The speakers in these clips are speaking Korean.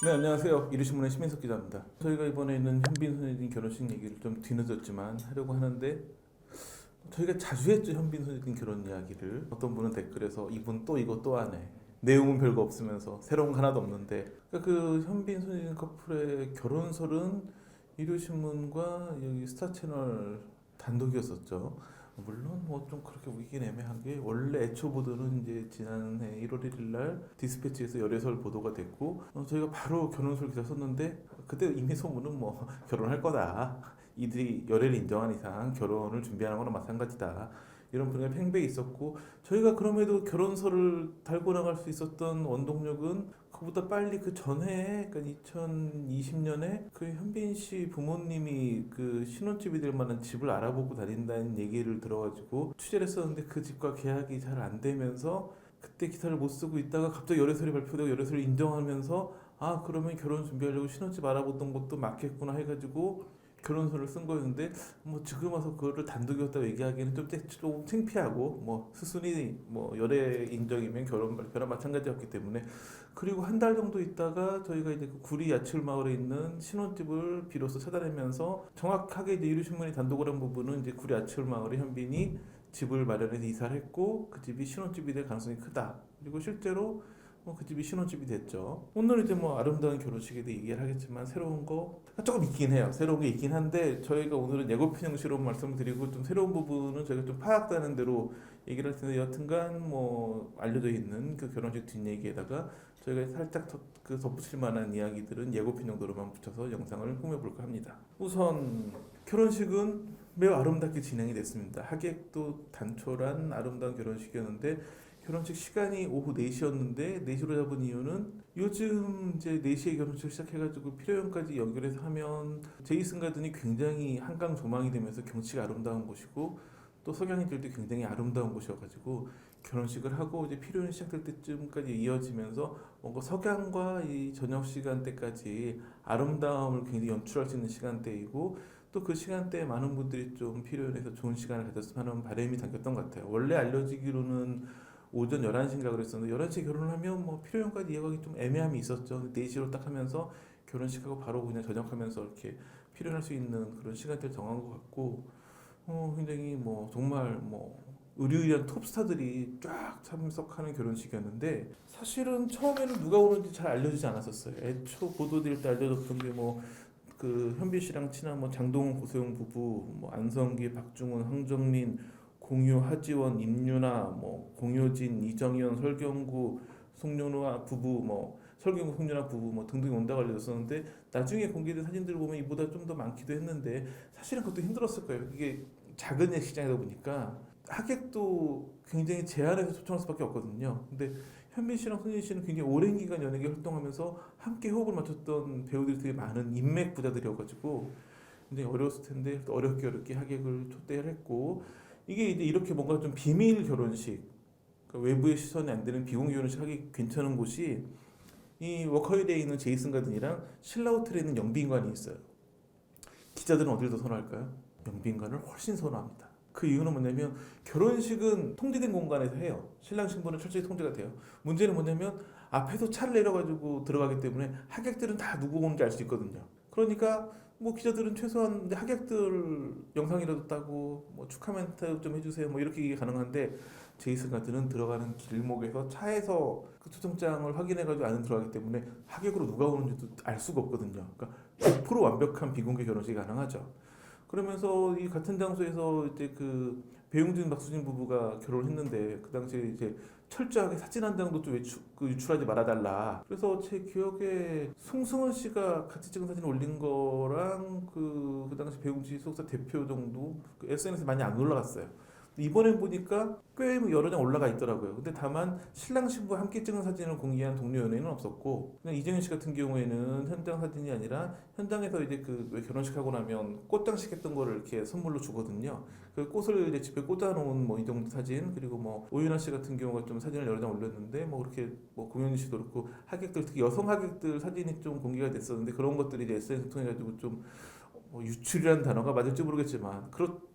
네, 안녕하세요. 이르신문의 심인석 기자입니다. 저희가 이번에는 현빈 손예진 결혼식 얘기를 좀 뒤늦었지만 하려고 하는데 저희가 자주 했죠. 현빈 손예진 결혼 이야기를. 어떤 분은 댓글에서 이분 또 이거 또 하네. 내용은 별거 없으면서 새로운 거 하나도 없는데 그러니까 그 현빈 손예진 커플의 결혼설은 이르신문과 여기 스타채널 단독이었었죠. 물론 뭐 좀 그렇게 우기긴 애매한 게 원래 애초 보도는 이제 지난해 1월 1일 날 디스패치에서 열애설 보도가 됐고 저희가 바로 결혼설 기사 썼는데 그때 이미 소문은 뭐 결혼할 거다. 이들이 열애를 인정한 이상 결혼을 준비하는 거나 마찬가지다. 이런 분야의 팽배에 있었고 저희가 그럼에도 결혼설을 달고 나갈 수 있었던 원동력은 그보다 빨리 그 전해 그러니까 2020년에 그 현빈 씨 부모님이 그 신혼집이 될 만한 집을 알아보고 다닌다는 얘기를 들어가지고 취재를 했었는데 그 집과 계약이 잘 안 되면서 그때 기사를 못 쓰고 있다가 갑자기 열애설이 발표되고 열애설을 인정하면서 아 그러면 결혼 준비하려고 신혼집 알아보던 것도 맞겠구나 해가지고 결혼서를 쓴 거였는데 뭐 지금 와서 그거를 단독이었다고 얘기하기는 좀 창피하고 뭐 수순이 뭐 열애 인정이면 결혼 발표나 마찬가지였기 때문에 그리고 한 달 정도 있다가 저희가 이제 그 구리 야출 마을에 있는 신혼집을 비로소 찾아내면서 정확하게 이제 이루신문이 단독을 한 부분은 이제 구리 야출 마을에 현빈이 집을 마련해서 이사를 했고 그 집이 신혼집이 될 가능성이 크다. 그리고 실제로 그 집이 신혼집이 됐죠. 오늘 이제 뭐 아름다운 결혼식에 대해 얘기를 하겠지만 새로운 거 조금 있긴 해요. 새로운 게 있긴 한데 저희가 오늘은 예고편 형식으로 말씀을 드리고 좀 새로운 부분은 저희가 좀 파악되는 대로 얘기를 할 텐데 여튼간 뭐 알려져 있는 그 결혼식 뒷얘기에다가 저희가 살짝 덧붙일 만한 이야기들은 예고편 정도로만 붙여서 영상을 꾸며볼까 합니다. 우선 결혼식은 매우 아름답게 진행이 됐습니다. 하객도 단촐한 아름다운 결혼식이었는데 결혼식 시간이 오후 4시였는데 4시로 잡은 이유는 요즘 이제 4시에 결혼식 시작해가지고 피로연까지 연결해서 하면 제이슨 가든이 굉장히 한강 조망이 되면서 경치가 아름다운 곳이고 또 석양이들도 굉장히 아름다운 곳이어가지고 결혼식을 하고 이제 피로연 시작될 때쯤까지 이어지면서 뭔가 석양과 이 저녁 시간대까지 아름다움을 굉장히 연출할 수 있는 시간대이고 또 그 시간대에 많은 분들이 좀 피로연에서 좋은 시간을 가졌으면 하는 바람이 담겼던 것 같아요. 원래 알려지기로는 오전 11시인가 그랬었는데 11시에 결혼을 하면 뭐 필요형까지 이어가기 좀 애매함이 있었죠. 4시로 딱 하면서 결혼식하고 바로 그냥 저녁하면서 이렇게 필요할 수 있는 그런 시간대를 정한 것 같고 굉장히 뭐 정말 뭐 의류이한 톱스타들이 쫙 참석하는 결혼식이었는데 사실은 처음에는 누가 오는지 잘 알려지지 않았었어요. 애초 보도될 때 알려졌던 게 뭐 그 현빈 씨랑 친한 뭐 장동훈 고소영 부부, 뭐 안성기, 박중훈, 황정민, 공유, 하지원, 임유나, 뭐 공효진, 이정현, 설경구, 송윤아 부부, 뭐 설경구, 송윤아 부부 뭐 등등 온다고 알려졌었는데 나중에 공개된 사진들을 보면 이보다 좀 더 많기도 했는데 사실은 그것도 힘들었을 거예요. 이게 작은 예식장이다 보니까 하객도 굉장히 제한해서 초청할 수밖에 없거든요. 근데 현빈 씨랑 손예진 씨는 굉장히 오랜 기간 연예계 활동하면서 함께 호흡을 맞췄던 배우들이 되게 많은 인맥 부자들이어가지고 굉장히 어려웠을 텐데 어렵게 하객을 초대를 했고 이게 이제 이렇게 뭔가 좀 비밀 결혼식 그러니까 외부의 시선이 안 되는 비공개 결혼식 하기 괜찮은 곳이 이 워커힐에 있는 제이슨 가든이랑 신라 호텔에 있는 영빈관이 있어요. 기자들은 어딜 더 선호할까요? 영빈관을 훨씬 선호합니다. 그 이유는 뭐냐면 결혼식은 통제된 공간에서 해요. 신랑 신부는 철저히 통제가 돼요. 문제는 뭐냐면 앞에서 차를 내려가지고 들어가기 때문에 하객들은 다 누구 오는지 알 수 있거든요. 그러니까 뭐 기자들은 최소한 하객들 영상이라도 따고 뭐 축하 멘트 좀 해주세요 뭐 이렇게 가능한데 제이슨 가든은 들어가는 길목에서 차에서 그 초청장을 확인해가지고 안에 들어가기 때문에 하객으로 누가 오는지도 알 수가 없거든요. 그러니까 100% 완벽한 비공개 결혼식이 가능하죠. 그러면서 이 같은 장소에서 이제 그 배용준 박수진 부부가 결혼을 했는데 그 당시에 이제 철저하게 사진 한 장도 좀 유출하지 말아달라. 그래서 제 기억에 송승헌 씨가 같이 찍은 사진 올린 거랑 그 당시 배용준 소속사 대표 정도 그 SNS에 많이 안 올라갔어요. 이번엔 보니까 꽤 여러 장 올라가 있더라고요. 근데 다만 신랑 신부와 함께 찍은 사진을 공개한 동료 연예인은 없었고 그냥 이정현 씨 같은 경우에는 현장 사진이 아니라 현장에서 이제 그 왜 결혼식 하고 나면 꽃장식 했던 거를 이렇게 선물로 주거든요. 그 꽃을 이제 집에 꽂아놓은 뭐 이 정도 사진 그리고 뭐 오윤아 씨 같은 경우가 좀 사진을 여러 장 올렸는데 뭐 그렇게 뭐 공연희 씨도 그렇고 하객들 특히 여성 하객들 사진이 좀 공개가 됐었는데 그런 것들이 이제 SNS 통해 가지고 좀 유출이라는 단어가 맞을지 모르겠지만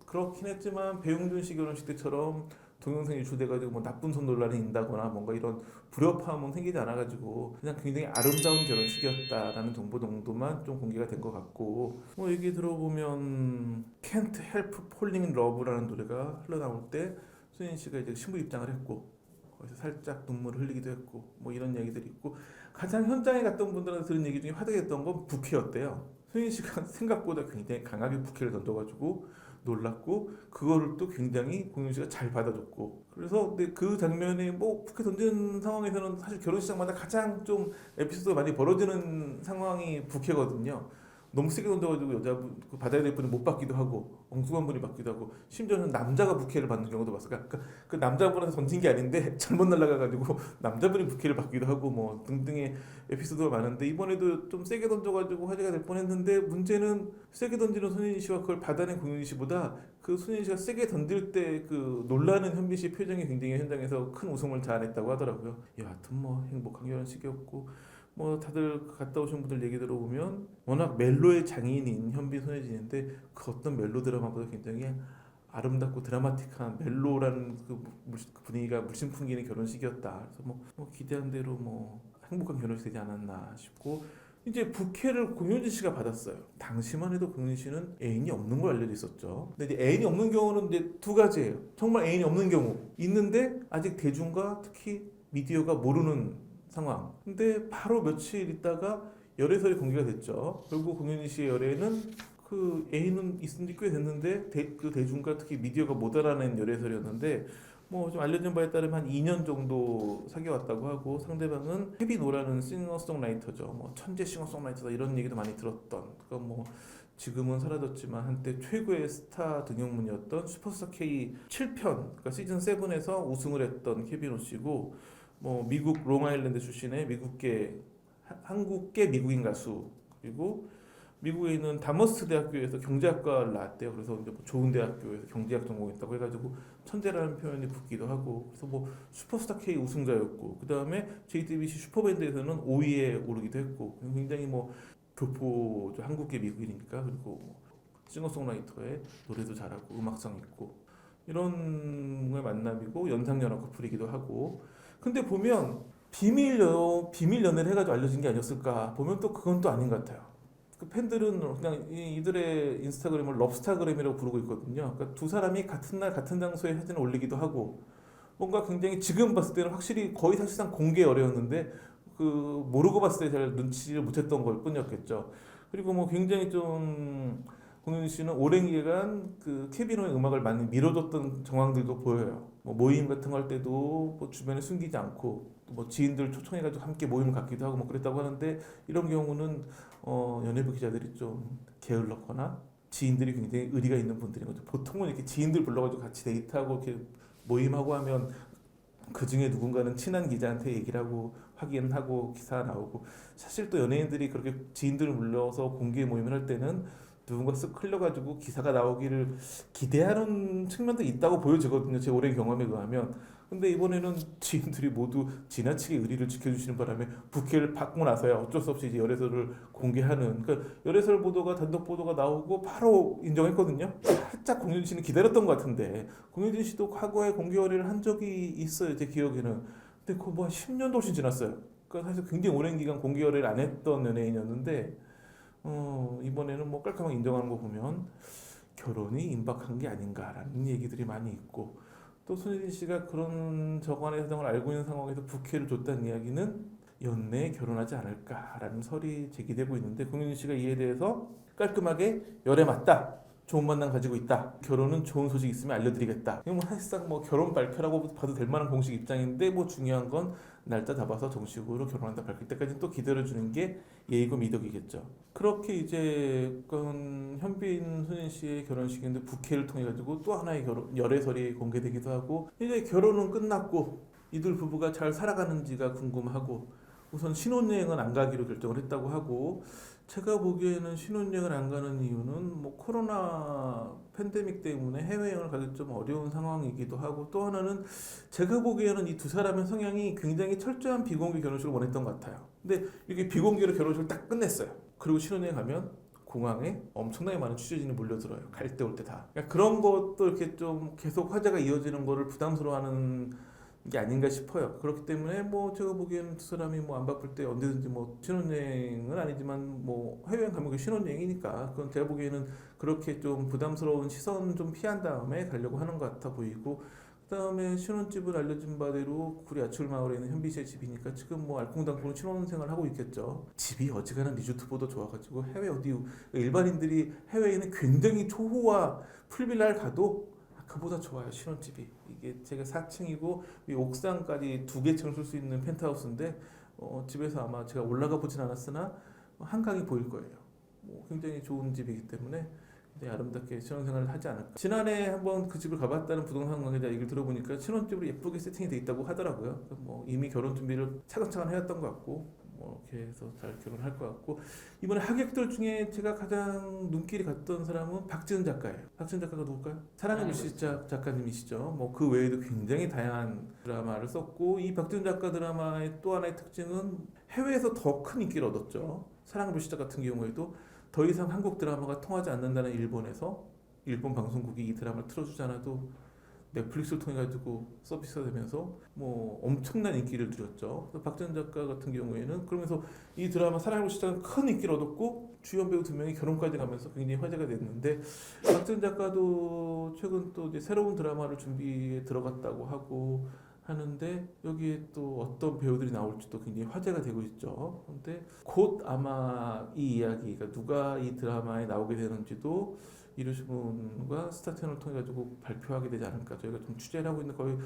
그렇긴 했지만 배용준 씨 결혼식 때처럼 동영상이 유출돼가지고 뭐 나쁜 손 논란이 있다거나 뭔가 이런 불협화음은 생기지 않아가지고 그냥 굉장히 아름다운 결혼식이었다라는 정보 정도만 좀 공개가 된 것 같고, 뭐 얘기 들어보면 Can't Help Falling in Love라는 노래가 흘러나올 때 소연 씨가 이제 신부 입장을 했고 거기서 살짝 눈물을 흘리기도 했고 뭐 이런 얘기들이 있고, 가장 현장에 갔던 분들한테 들은 얘기 중에 화제였던 건 부케였대요. 소연 씨가 생각보다 굉장히 강하게 부케를 던져가지고 놀랐고, 그거를 또 굉장히 공윤 씨가 잘 받아줬고, 그래서 근데 그 장면이 뭐 부케 던지는 상황에서는 사실 결혼식장마다 가장 좀 에피소드가 많이 벌어지는 상황이 부케거든요. 너무 세게 던져가지고 여자분 그 받아야 될 분이 못 받기도 하고 엉뚱한 분이 받기도 하고, 심지어는 남자가 부케를 받는 경우도 봤어요. 그러니까 그 남자분한테 던진 게 아닌데 잘못 날아가가지고 남자분이 부케를 받기도 하고 뭐 등등의 에피소드가 많은데, 이번에도 좀 세게 던져가지고 화제가 될 뻔했는데, 문제는 세게 던지는 손예진 씨와 그걸 받아낸 공윤희 씨보다 그 손예진 씨가 세게 던질 때 그 놀라는 현빈 씨 표정이 굉장히 현장에서 큰 웃음을 자아냈다고 하더라고요. 여하튼 뭐 행복한 결혼식이었고, 뭐 다들 갔다 오신 분들 얘기 들어보면 워낙 멜로의 장인인 현빈 손예진인데 그 어떤 멜로 드라마보다 굉장히 아름답고 드라마틱한 멜로라는 그 분위기가 물씬 풍기는 결혼식이었다. 그래서 뭐 기대한 대로 뭐 행복한 결혼식 되지 않았나 싶고, 이제 부케를 공효진 씨가 받았어요. 당시만 해도 공효진 씨는 애인이 없는 걸 알려져 있었죠. 근데 이제 애인이 없는 경우는 이제 두 가지예요. 정말 애인이 없는 경우 있는데 아직 대중과 특히 미디어가 모르는 상황. 근데 바로 며칠 있다가 열애설이 공개가 됐죠. 결국 공효진 씨의 열애는 그 애인은 있은 지 꽤 됐는데 그 대중과 특히 미디어가 못 알아낸 열애설이었는데, 뭐 좀 알려진 바에 따르면 한 2년 정도 사귀어왔다고 하고, 상대방은 혜빈오라는 싱어송라이터죠. 뭐 천재 싱어송라이터다 이런 얘기도 많이 들었던, 그러니까 뭐 지금은 사라졌지만 한때 최고의 스타 등용문이었던 슈퍼스타 K 7편, 그러니까 시즌 7에서 우승을 했던 혜빈오 씨고, 뭐 미국 롱아일랜드 출신의 한국계 미국인 가수, 그리고 미국에 있는 다머스 대학교에서 경제학과를 나왔대요. 그래서 이제 뭐 좋은 대학교에서 경제학 전공했다고 해가지고 천재라는 표현이 붙기도 하고, 그래서 뭐 슈퍼스타 K 우승자였고, 그 다음에 JTBC 슈퍼밴드에서는 5위에 오르기도 했고, 굉장히 뭐 교포 한국계 미국인이니까, 그리고 뭐 싱어송라이터의 노래도 잘하고 음악성 있고 이런 의 만남이고 연상연하 커플이기도 하고. 근데 보면 비밀 연애를 해가지고 알려진 게 아니었을까 보면 또 그건 또 아닌 것 같아요. 그 팬들은 그냥 이들의 인스타그램을 럽스타그램이라고 부르고 있거든요. 그러니까 두 사람이 같은 날 같은 장소에 사진을 올리기도 하고, 뭔가 굉장히 지금 봤을 때는 확실히 거의 사실상 공개 어려웠는데 그 모르고 봤을 때 잘 눈치를 못했던 걸 뿐이었겠죠. 그리고 뭐 굉장히 좀 공윤 씨는 오랜 기간 그 케비노의 음악을 많이 밀어줬던 정황들도 보여요. 뭐 모임 같은 거 할 때도 뭐 주변에 숨기지 않고 뭐 지인들 초청해가지고 함께 모임을 갖기도 하고 뭐 그랬다고 하는데, 이런 경우는 연예부 기자들이 좀 게을렀거나 지인들이 굉장히 의리가 있는 분들인 거죠. 보통은 이렇게 지인들 불러가지고 같이 데이트하고 이렇게 모임하고 하면 그 중에 누군가는 친한 기자한테 얘기를 하고 확인하고 기사 나오고, 사실 또 연예인들이 그렇게 지인들을 불러서 공개 모임을 할 때는 누군가 쓱 흘려가지고 기사가 나오기를 기대하는 측면도 있다고 보여지거든요. 제 오랜 경험에 의하면. 근데 이번에는 지인들이 모두 지나치게 의리를 지켜주시는 바람에 부케를 받고 나서야 어쩔 수 없이 이제 열애설을 공개하는, 그러니까 열애설 보도가 단독 보도가 나오고 바로 인정했거든요. 살짝 공효진 씨는 기다렸던 것 같은데, 공효진 씨도 과거에 공개 열애를 한 적이 있어요, 제 기억에는. 근데 그거 뭐 10년도 훨씬 지났어요. 그러니까 사실 굉장히 오랜 기간 공개 열애를 안 했던 연예인이었는데, 이번에는 뭐 깔끔하게 인정하는 거 보면 결혼이 임박한 게 아닌가라는 얘기들이 많이 있고, 또 손예진 씨가 그런 저간의 사정을 알고 있는 상황에서 부케를 줬다는 이야기는 연내에 결혼하지 않을까라는 설이 제기되고 있는데, 공윤희 씨가 이에 대해서 깔끔하게 열애 맞다, 좋은 만남 가지고 있다, 결혼은 좋은 소식 있으면 알려드리겠다. 이건 뭐 사실상 뭐 결혼 발표라고 봐도 될 만한 공식 입장인데, 뭐 중요한 건 날짜 잡아서 정식으로 결혼한다 밝힐 때까지 또 기다려주는 게 예의고 미덕이겠죠. 그렇게 이제 현빈 손인 씨의 결혼식인데 부케를 통해 가지고 또 하나의 열애설이 공개되기도 하고, 이제 결혼은 끝났고 이들 부부가 잘 살아가는지가 궁금하고, 우선 신혼여행은 안 가기로 결정을 했다고 하고, 제가 보기에는 신혼여행을 안 가는 이유는 뭐 코로나 팬데믹 때문에 해외여행을 가기 좀 어려운 상황이기도 하고, 또 하나는 제가 보기에는 이 두 사람의 성향이 굉장히 철저한 비공개 결혼식을 원했던 것 같아요. 근데 이게 비공개로 결혼식을 딱 끝냈어요. 그리고 신혼여행 가면 공항에 엄청나게 많은 취재진이 몰려들어요. 갈 때 올 때 다. 그러니까 그런 것도 이렇게 좀 계속 화제가 이어지는 거를 부담스러워하는 게 아닌가 싶어요. 그렇기 때문에 뭐 제가 보기에는 두 사람이 뭐 안 바쁠 때 언제든지 뭐 신혼여행은 아니지만 뭐 해외여행 가면 그 신혼여행이니까 그건 제가 보기에는 그렇게 좀 부담스러운 시선 좀 피한 다음에 가려고 하는 것 같아 보이고, 그다음에 신혼집은 알려진 바대로 구리 아출 마을에 있는 현빈 씨의 집이니까 지금 뭐 알콩달콩 신혼생활 하고 있겠죠. 집이 어지간한 리조트보다 좋아가지고 해외 어디 일반인들이 해외에는 굉장히 초호화 풀빌라를 가도 그보다 좋아요. 신혼집이 이게 제가 4층이고 이 옥상까지 2개 층을 쓸 수 있는 펜트하우스인데 집에서 아마 제가 올라가 보진 않았으나 한강이 보일 거예요. 뭐 굉장히 좋은 집이기 때문에 아름답게 신혼생활을 하지 않을까. 지난해 한번 그 집을 가봤다는 부동산 관계자 얘기를 들어보니까 신혼집으로 예쁘게 세팅이 돼 있다고 하더라고요. 뭐 이미 결혼 준비를 차근차근 해왔던 것 같고 뭐 이렇게 해서 잘 결혼할 것 같고, 이번에 하객들 중에 제가 가장 눈길이 갔던 사람은 박지은 작가예요. 박지은 작가가 누굴까요? 사랑의 불시착 작가님이시죠. 뭐 그 외에도 굉장히 다양한 드라마를 썼고, 이 박지은 작가 드라마의 또 하나의 특징은 해외에서 더 큰 인기를 얻었죠. 사랑의 불시착 같은 경우에도 더 이상 한국 드라마가 통하지 않는다는 일본에서 일본 방송국이 이 드라마를 틀어주지 않아도 넷플릭스를 통해 가지고 서비스가 되면서 뭐 엄청난 인기를 누렸죠. 박지은 작가 같은 경우에는 그러면서 이 드라마 사랑의 불시착은 큰 인기를 얻었고 주연 배우 2명이 결혼까지 가면서 굉장히 화제가 됐는데, 박지은 작가도 최근 또 이제 새로운 드라마를 준비에 들어갔다고 하고 하는데 여기에 또 어떤 배우들이 나올지도 굉장히 화제가 되고 있죠. 근데 곧 아마 이 이야기가 누가 이 드라마에 나오게 되는지도 이루시문과 스타채널을 통해 가지고 발표하게 되지 않을까. 저희가 좀 취재를 하고 있는 거의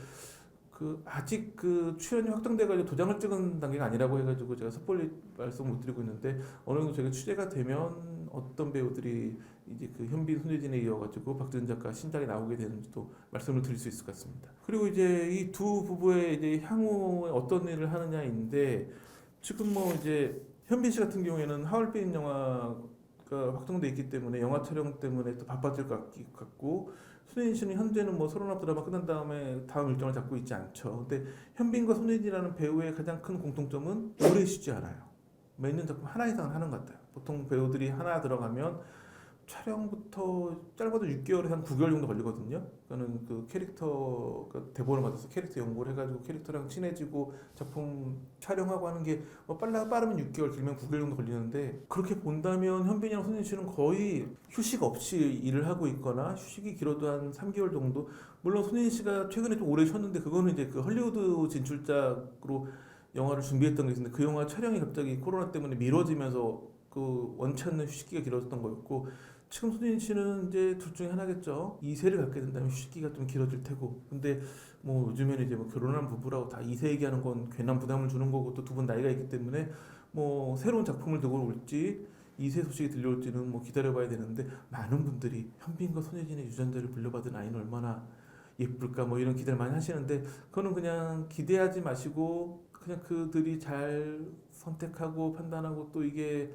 아직 출연이 확정돼 가지고 도장을 찍은 단계가 아니라고 해가지고 제가 섣불리 말씀 못 드리고 있는데, 어느 정도 저희가 취재가 되면 어떤 배우들이 이제 현빈 손예진에 이어가지고 박지은 작가 신작이 나오게 되는지도 말씀을 드릴 수 있을 것 같습니다. 그리고 이제 이 두 부부의 이제 향후에 어떤 일을 하느냐인데, 지금 뭐 이제 현빈 씨 같은 경우에는 하얼빈 영화가 확정돼 있기 때문에 영화 촬영 때문에 또 바빠질 것 같고, 손예진 씨는 현재는 뭐 서른아홉 드라마 끝난 다음에 다음 일정을 잡고 있지 않죠. 근데 현빈과 손예진이라는 배우의 가장 큰 공통점은 오래 쉬지 않아요. 매년 작품 하나 이상은 하는 것 같아요. 보통 배우들이 하나 들어가면 촬영부터 짧아도 6개월에서 한 9개월 정도 걸리거든요. 그거는 그 캐릭터가 대본을 받아서 캐릭터 연구를 해가지고 캐릭터랑 친해지고 작품 촬영하고 하는 게 뭐 빠르면 6개월, 길면 9개월 정도 걸리는데, 그렇게 본다면 현빈이랑 손예진 씨는 거의 휴식 없이 일을 하고 있거나 휴식이 길어도 한 3개월 정도. 물론 손예진 씨가 최근에 좀 오래 쉬었는데 그거는 이제 그 헐리우드 진출작으로 영화를 준비했던 게 있는데 그 영화 촬영이 갑자기 코로나 때문에 미뤄지면서 그 원치 않는 휴식기가 길어졌던 거였고, 지금 손예진 씨는 이제 둘 중에 하나겠죠. 2세를 갖게 된다면 휴식기가 좀 길어질 테고, 근데 뭐 요즘에는 이제 뭐 결혼한 부부라고 다 2세 얘기하는 건 괜한 부담을 주는 거고, 또 두 분 나이가 있기 때문에 뭐 새로운 작품을 들고 올지 2세 소식이 들려올지는 뭐 기다려봐야 되는데, 많은 분들이 현빈과 손예진의 유전자를 물려받은 아이는 얼마나 예쁠까 뭐 이런 기대를 많이 하시는데, 그거는 그냥 기대하지 마시고 그냥 그들이 잘 선택하고 판단하고, 또 이게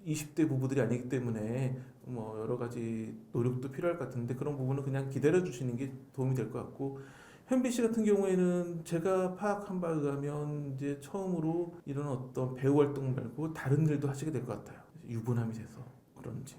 20대 부부들이 아니기 때문에 뭐 여러 가지 노력도 필요할 것 같은데, 그런 부분은 그냥 기다려 주시는 게 도움이 될 것 같고, 현빈 씨 같은 경우에는 제가 파악한 바에 의하면 이제 처음으로 이런 어떤 배우 활동 말고 다른 일도 하시게 될 것 같아요. 유부남이 돼서 그런지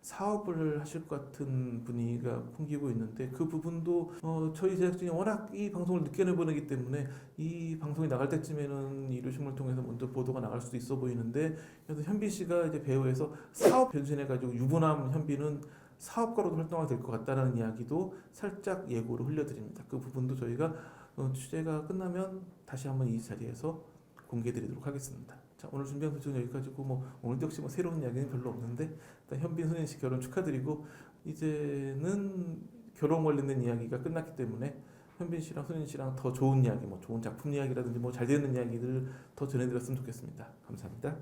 사업을 하실 것 같은 분위기가 풍기고 있는데, 그 부분도 저희 제작진이 워낙 이 방송을 늦게 내보내기 때문에 이 방송이 나갈 때쯤에는 이루심을 통해서 먼저 보도가 나갈 수도 있어 보이는데, 그래서 현빈 씨가 이제 배우에서 사업 변신해가지고 유부남 현빈은 사업가로도 활동하게 될 것 같다라는 이야기도 살짝 예고로 흘려드립니다. 그 부분도 저희가 취재가 끝나면 다시 한번 이 자리에서 공개드리도록 하겠습니다. 자, 오늘 준비한 소식은 여기까지고, 뭐 오늘도 역시 뭐 새로운 이야기는 별로 없는데, 일단 현빈 손예진 씨 결혼 축하드리고, 이제는 결혼 관련된 이야기가 끝났기 때문에 현빈 씨랑 손예진 씨랑 더 좋은 이야기, 뭐 좋은 작품 이야기라든지 뭐 잘 되는 이야기들 더 전해드렸으면 좋겠습니다. 감사합니다.